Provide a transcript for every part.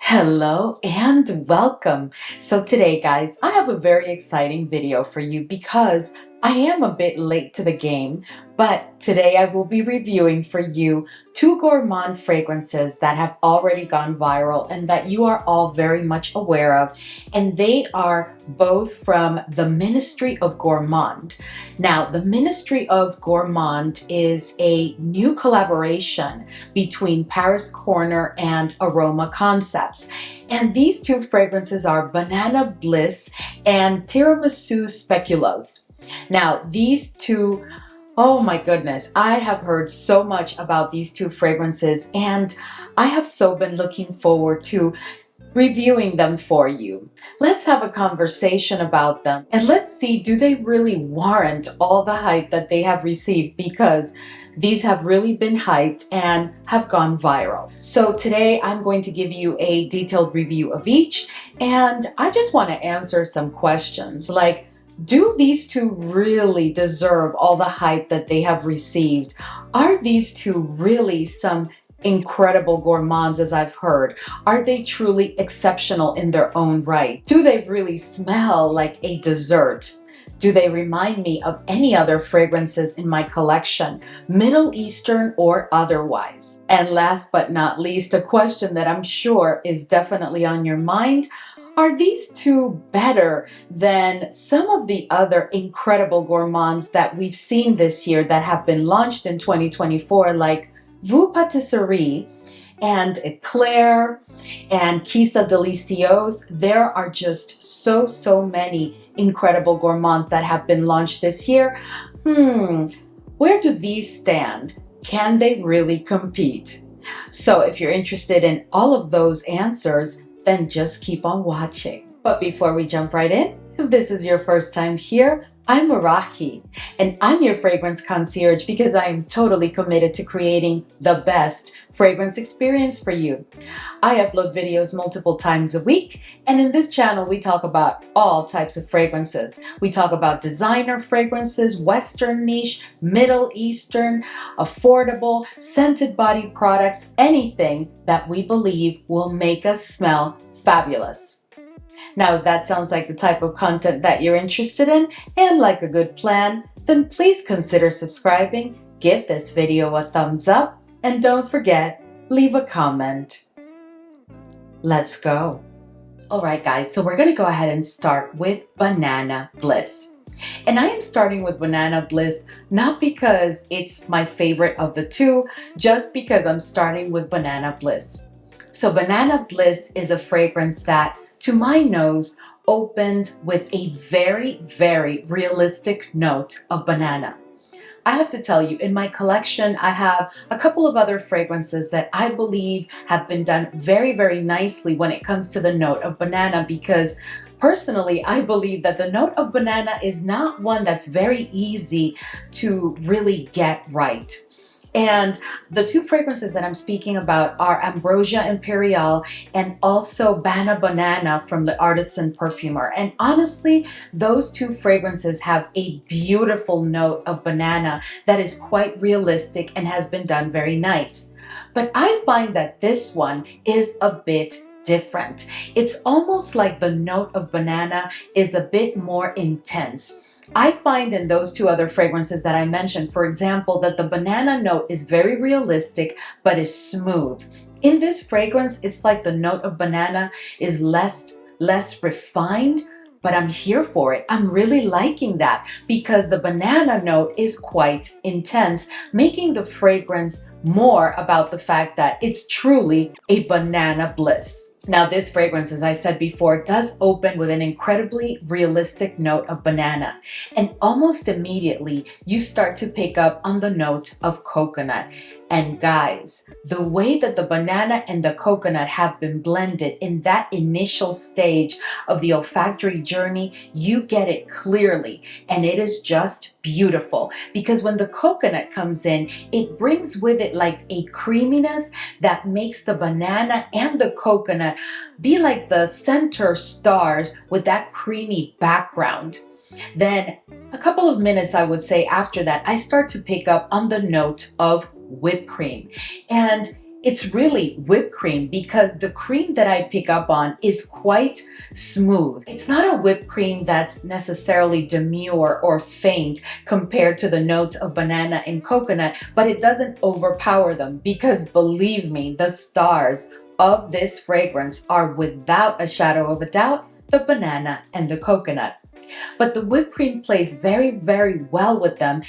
Hello and welcome. So today, guys, I have a very exciting video for you because I am a bit late to the game, but today I will be reviewing for you two Gourmand fragrances that have already gone viral and that you are all very much aware of, and they are both from the Ministry of Gourmand. Now, the Ministry of Gourmand is a new collaboration between Paris Corner and Aroma Concepts. And these two fragrances are Banana Bliss and Tiramisu Speculoos. Now, these two, oh my goodness, I have heard so much about these two fragrances, and I have so been looking forward to reviewing them for you. Let's have a conversation about them and let's see, do they really warrant all the hype that they have received, because these have really been hyped and have gone viral. So today I'm going to give you a detailed review of each, and I just want to answer some questions like, do these two really deserve all the hype that they have received? Are these two really some incredible gourmands, as I've heard? Are they truly exceptional in their own right? Do they really smell like a dessert? Do they remind me of any other fragrances in my collection, Middle Eastern or otherwise? And last but not least, a question that I'm sure is definitely on your mind: are these two better than some of the other incredible gourmands that we've seen this year that have been launched in 2024, like Vous Patisserie and Eclair and Kisa Delicios? There are just so many incredible gourmands that have been launched this year. Where do these stand? Can they really compete? So if you're interested in all of those answers, then just keep on watching. But before we jump right in, if this is your first time here, I'm Arahi, and I'm your fragrance concierge because I am totally committed to creating the best fragrance experience for you. I upload videos multiple times a week, and in this channel we talk about all types of fragrances. We talk about designer fragrances, Western niche, Middle Eastern, affordable, scented body products, anything that we believe will make us smell fabulous. Now, if that sounds like the type of content that you're interested in and like a good plan, then please consider subscribing, give this video a thumbs up, and don't forget, leave a comment. Let's go. All right, guys, so we're going to go ahead and start with Banana Bliss. And I am starting with Banana Bliss not because it's my favorite of the two, just because I'm starting with Banana Bliss. So Banana Bliss is a fragrance that, to my nose, opens with a very realistic note of banana. I have to tell you, in my collection, I have a couple of other fragrances that I believe have been done very nicely when it comes to the note of banana, because personally, I believe that the note of banana is not one that's very easy to really get right. And the two fragrances that I'm speaking about are Ambrosia Imperial and also Bana Banana from the Artisan Perfumer. And honestly, those two fragrances have a beautiful note of banana that is quite realistic and has been done very nice. But I find that this one is a bit different. It's almost like the note of banana is a bit more intense. I find in those two other fragrances that I mentioned, for example, that the banana note is very realistic but is smooth. In this fragrance, it's like the note of banana is less refined, but I'm here for it. I'm really liking that because the banana note is quite intense, making the fragrance more about the fact that it's truly a banana bliss. Now, this fragrance, as I said before, does open with an incredibly realistic note of banana. And almost immediately, you start to pick up on the note of coconut. And guys, the way that the banana and the coconut have been blended in that initial stage of the olfactory journey, you get it clearly. And it is just beautiful, because when the coconut comes in, it brings with it like a creaminess that makes the banana and the coconut be like the center stars with that creamy background. Then a couple of minutes, I would say, after that, I start to pick up on the note of whipped cream. And it's really whipped cream because the cream that I pick up on is quite smooth. It's not a whipped cream that's necessarily demure or faint compared to the notes of banana and coconut, but it doesn't overpower them because believe me, the stars of this fragrance are without a shadow of a doubt the banana and the coconut. But the whipped cream plays very, very well with them.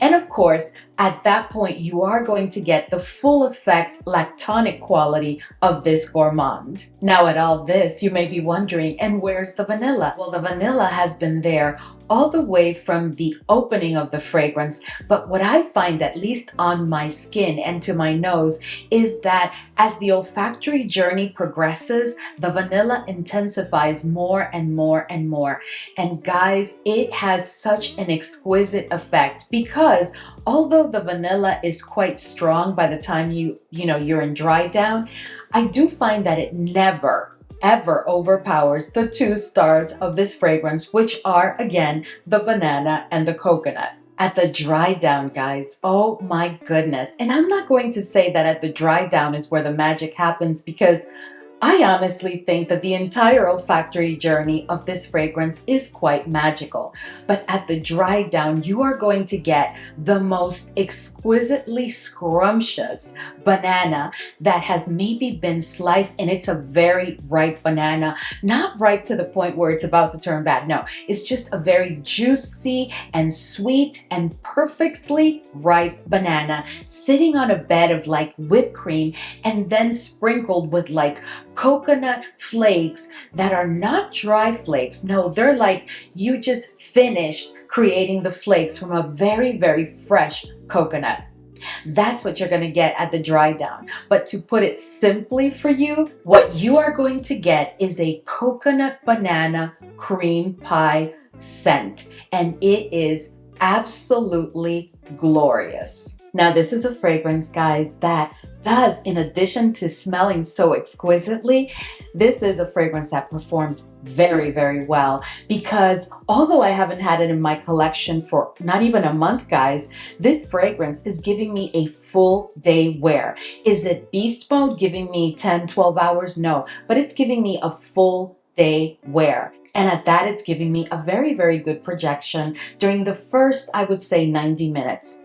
And of course, at that point, you are going to get the full effect lactonic quality of this Gourmand. Now at all this, you may be wondering, and where's the vanilla? Well, the vanilla has been there all the way from the opening of the fragrance. But what I find, at least on my skin and to my nose, is that as the olfactory journey progresses, the vanilla intensifies more and more and more. And guys, it has such an exquisite effect because although the vanilla is quite strong by the time you're in dry down, I do find that it never ever overpowers the 2 stars of this fragrance, which are again the banana and the coconut. At the dry down, guys, oh my goodness. And I'm not going to say that at the dry down is where the magic happens because I honestly think that the entire olfactory journey of this fragrance is quite magical. But at the dry down, you are going to get the most exquisitely scrumptious banana that has maybe been sliced, and it's a very ripe banana. Not ripe to the point where it's about to turn bad. No, it's just a very juicy and sweet and perfectly ripe banana sitting on a bed of like whipped cream and then sprinkled with like coconut flakes that are not dry flakes. No, they're like you just finished creating the flakes from a very, very fresh coconut. That's what you're going to get at the dry down. But to put it simply for you, what you are going to get is a coconut banana cream pie scent. And it is absolutely glorious. Now, this is a fragrance, guys, that does, in addition to smelling so exquisitely, this is a fragrance that performs very, very well because although I haven't had it in my collection for not even a month, guys, this fragrance is giving me a full day wear. Is it beast mode giving me 10, 12 hours? No, but it's giving me a full day wear. And at that, it's giving me a very, very good projection during the first, I would say, 90 minutes.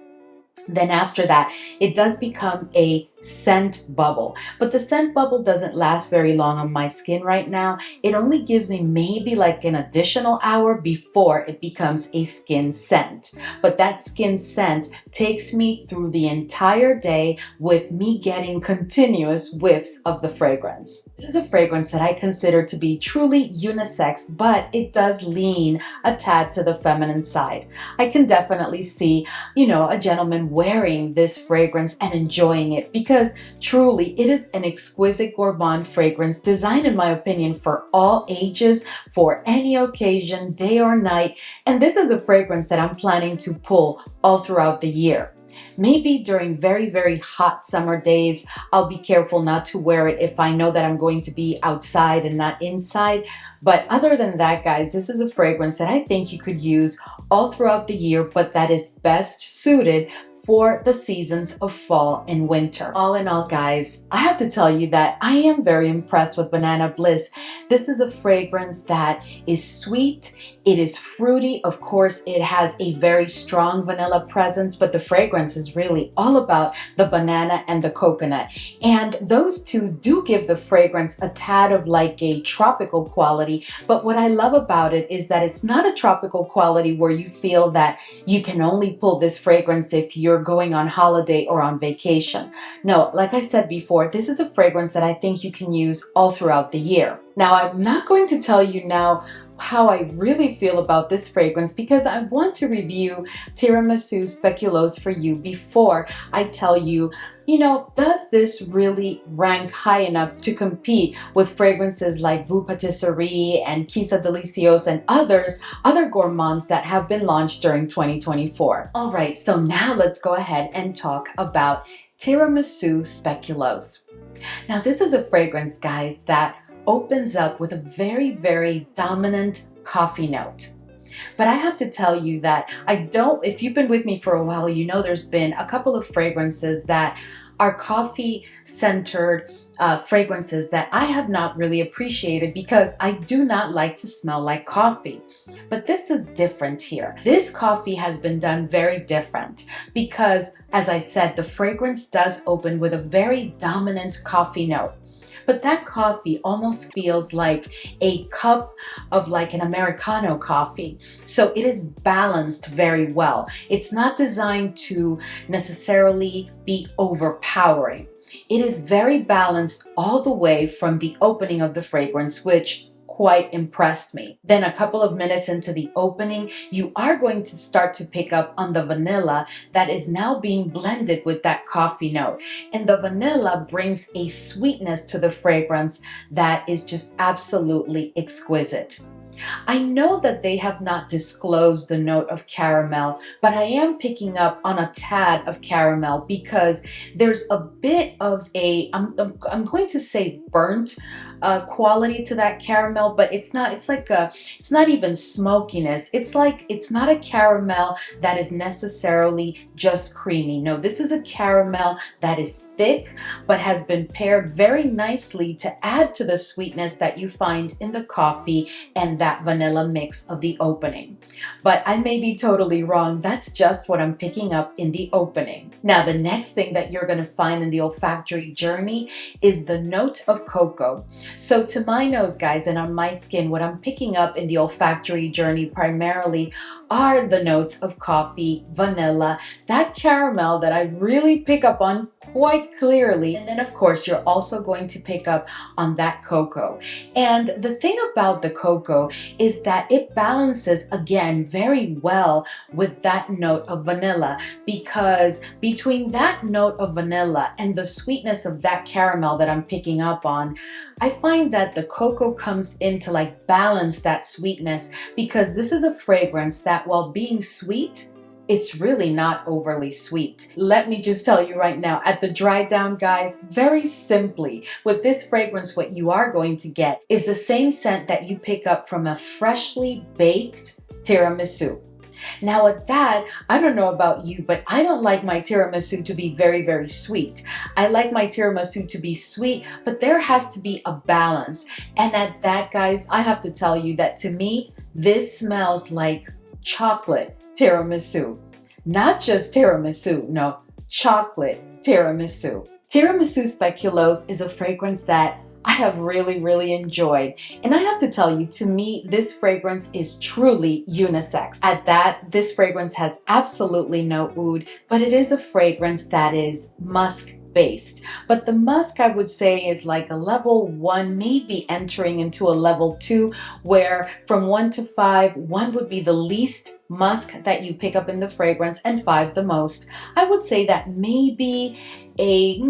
Then after that, it does become a scent bubble. But the scent bubble doesn't last very long on my skin right now. It only gives me maybe like an additional hour before it becomes a skin scent. But that skin scent takes me through the entire day with me getting continuous whiffs of the fragrance. This is a fragrance that I consider to be truly unisex, but it does lean a tad to the feminine side. I can definitely see, a gentleman wearing this fragrance and enjoying it because truly it is an exquisite gourmand fragrance designed, in my opinion, for all ages, for any occasion, day or night. And this is a fragrance that I'm planning to pull all throughout the year. Maybe during very, very hot summer days, I'll be careful not to wear it if I know that I'm going to be outside and not inside. But other than that, guys, this is a fragrance that I think you could use all throughout the year, but that is best suited for the seasons of fall and winter. All in all, guys, I have to tell you that I am very impressed with Banana Bliss. This is a fragrance that is sweet. It is fruity. Of course, it has a very strong vanilla presence, but the fragrance is really all about the banana and the coconut. And those two do give the fragrance a tad of like a tropical quality. But what I love about it is that it's not a tropical quality where you feel that you can only pull this fragrance if you're going on holiday or on vacation. No, like I said before, this is a fragrance that I think you can use all throughout the year. Now, I'm not going to tell you now how I really feel about this fragrance because I want to review Tiramisu Speculoos for you before I tell you, does this really rank high enough to compete with fragrances like Vous Patisserie and Kisa Deliciosa and other gourmands that have been launched during 2024. All right, so now let's go ahead and talk about Tiramisu Speculoos. Now, this is a fragrance, guys, that opens up with a very, very dominant coffee note. But I have to tell you that if you've been with me for a while, there's been a couple of fragrances that are coffee centered fragrances that I have not really appreciated because I do not like to smell like coffee. But this is different here. This coffee has been done very different because, as I said, the fragrance does open with a very dominant coffee note. But that coffee almost feels like a cup of like an Americano coffee. So it is balanced very well. It's not designed to necessarily be overpowering. It is very balanced all the way from the opening of the fragrance, which quite impressed me. Then a couple of minutes into the opening, you are going to start to pick up on the vanilla that is now being blended with that coffee note. And the vanilla brings a sweetness to the fragrance that is just absolutely exquisite. I know that they have not disclosed the note of caramel, but I am picking up on a tad of caramel because there's a bit of I'm going to say burnt quality to that caramel, but it's not, it's not even smokiness. It's not a caramel that is necessarily just creamy. No, this is a caramel that is thick, but has been paired very nicely to add to the sweetness that you find in the coffee and that vanilla mix of the opening. But I may be totally wrong. That's just what I'm picking up in the opening. Now, the next thing that you're going to find in the olfactory journey is the note of cocoa. So to my nose, guys, and on my skin, what I'm picking up in the olfactory journey primarily are the notes of coffee, vanilla, that caramel that I really pick up on quite clearly. And then of course, you're also going to pick up on that cocoa. And the thing about the cocoa is that it balances again very well with that note of vanilla, because between that note of vanilla and the sweetness of that caramel that I'm picking up on, I find that the cocoa comes in to like balance that sweetness, because this is a fragrance that while being sweet, it's really not overly sweet. Let me just tell you right now, at the dry down, guys, very simply, with this fragrance, what you are going to get is the same scent that you pick up from a freshly baked tiramisu. Now at that, I don't know about you, but I don't like my tiramisu to be very, very sweet. I like my tiramisu to be sweet, but there has to be a balance. And at that, guys, I have to tell you that to me, this smells like chocolate tiramisu. Not just tiramisu, no, chocolate tiramisu. Tiramisu Speculoos is a fragrance that I have really, really enjoyed. And I have to tell you, to me, this fragrance is truly unisex. At that, this fragrance has absolutely no oud, but it is a fragrance that is musk based. But the musk, I would say, is like a level 1, maybe entering into a level 2, where from 1 to 5, 1 would be the least musk that you pick up in the fragrance and 5 the most. I would say that maybe a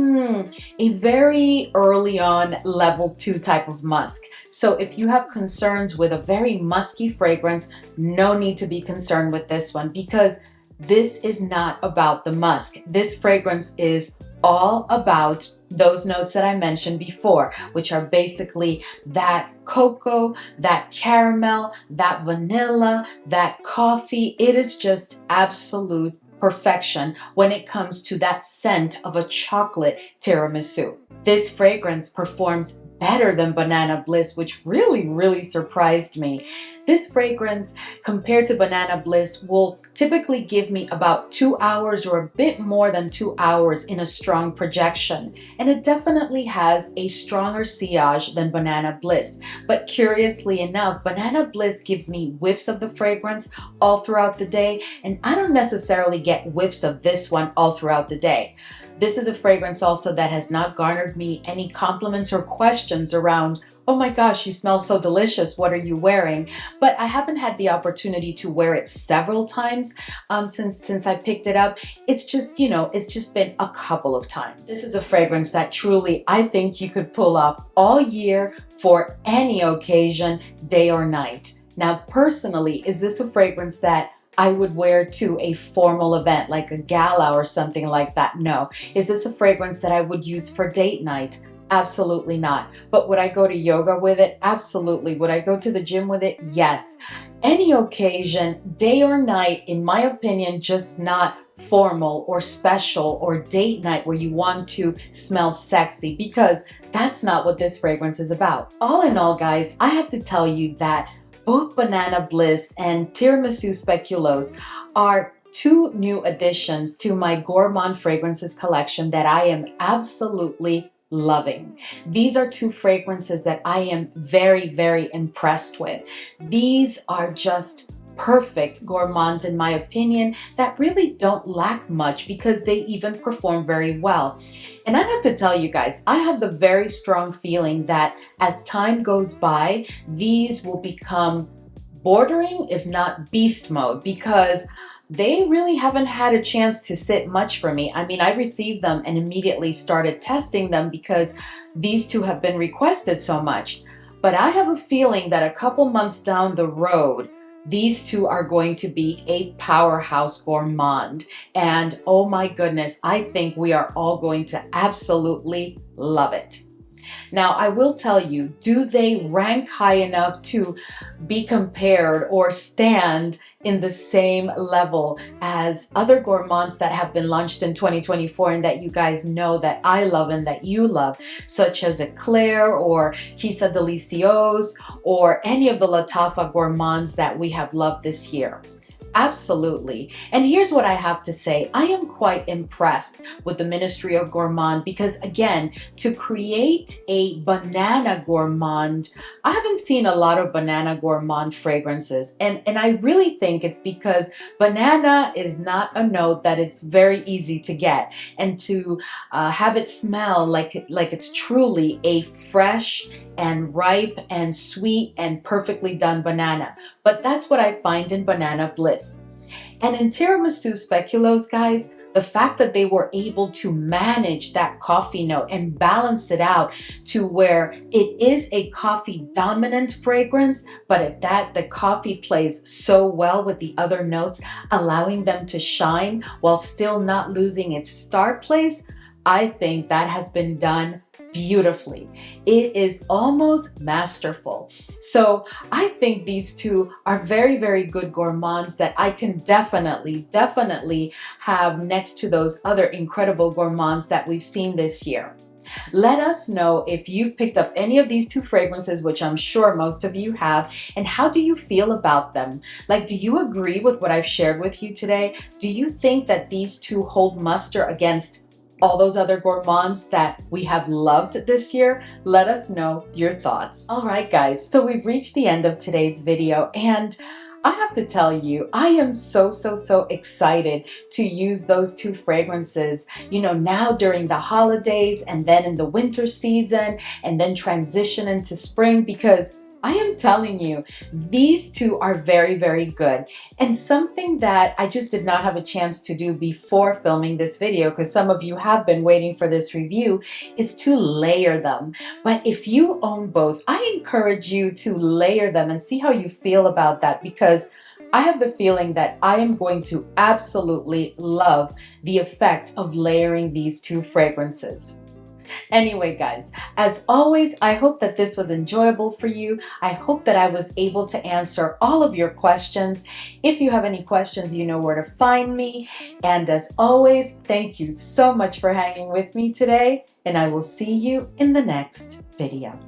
very early on level 2 type of musk. So if you have concerns with a very musky fragrance, no need to be concerned with this one, because this is not about the musk. This fragrance is all about those notes that I mentioned before, which are basically that cocoa, that caramel, that vanilla, that coffee. It is just absolute perfection when it comes to that scent of a chocolate tiramisu. This fragrance performs better than Banana Bliss, which really, really surprised me. This fragrance, compared to Banana Bliss, will typically give me about 2 hours or a bit more than 2 hours in a strong projection. And it definitely has a stronger sillage than Banana Bliss. But curiously enough, Banana Bliss gives me whiffs of the fragrance all throughout the day, and I don't necessarily get whiffs of this one all throughout the day. This is a fragrance also that has not garnered me any compliments or questions around, oh my gosh, you smell so delicious, what are you wearing? But I haven't had the opportunity to wear it several times since I picked it up. It's just, it's just been a couple of times. This is a fragrance that truly I think you could pull off all year for any occasion, day or night. Now, personally, is this a fragrance that I would wear to a formal event like a gala or something like that? No. Is this a fragrance that I would use for date night? Absolutely not. But would I go to yoga with it? Absolutely. Would I go to the gym with it? Yes. Any occasion, day or night, in my opinion, just not formal or special or date night where you want to smell sexy, because that's not what this fragrance is about. All in all, guys, I have to tell you that both Banana Bliss and Tiramisu Speculoos are two new additions to my Gourmand fragrances collection that I am absolutely loving. These are two fragrances that I am very, very impressed with. These are just perfect gourmands in my opinion, that really don't lack much because they even perform very well. And I have to tell you guys, I have the very strong feeling that as time goes by, these will become bordering, if not beast mode, because they really haven't had a chance to sit much for me. I mean, I received them and immediately started testing them because these two have been requested so much. But I have a feeling that a couple months down the road, these two are going to be a powerhouse gourmand. And oh my goodness, I think we are all going to absolutely love it. Now, I will tell you, do they rank high enough to be compared or stand in the same level as other gourmands that have been launched in 2024 and that you guys know that I love and that you love, such as Eclair or Quizá Delicioso or any of the Latafa gourmands that we have loved this year? Absolutely. And here's what I have to say. I am quite impressed with the Ministry of Gourmand because, again, to create a banana gourmand, I haven't seen a lot of banana gourmand fragrances. And I really think it's because banana is not a note that it's very easy to get. And to have it smell like it's truly a fresh and ripe and sweet and perfectly done banana. But that's what I find in Banana Bliss. And in Tiramisu Speculoos, guys, the fact that they were able to manage that coffee note and balance it out to where it is a coffee dominant fragrance, but at that the coffee plays so well with the other notes, allowing them to shine while still not losing its star place, I think that has been done beautifully. It is almost masterful. So I think these two are very, very good gourmands that I can definitely have next to those other incredible gourmands that we've seen this year. Let us know if you've picked up any of these two fragrances, which I'm sure most of you have, and how do you feel about them? Like, do you agree with what I've shared with you today? Do you think that these two hold muster against all those other gourmands that we have loved this year? Let us know your thoughts. All right, guys, so we've reached the end of today's video, and I have to tell you, I am so excited to use those two fragrances, you know, now during the holidays and then in the winter season and then transition into spring, because I am telling you, these two are very, very good. And something that I just did not have a chance to do before filming this video, because some of you have been waiting for this review, is to layer them. But if you own both, I encourage you to layer them and see how you feel about that, because I have the feeling that I am going to absolutely love the effect of layering these two fragrances. Anyway, guys, as always, I hope that this was enjoyable for you. I hope that I was able to answer all of your questions. If you have any questions, you know where to find me. And as always, thank you so much for hanging with me today, and I will see you in the next video.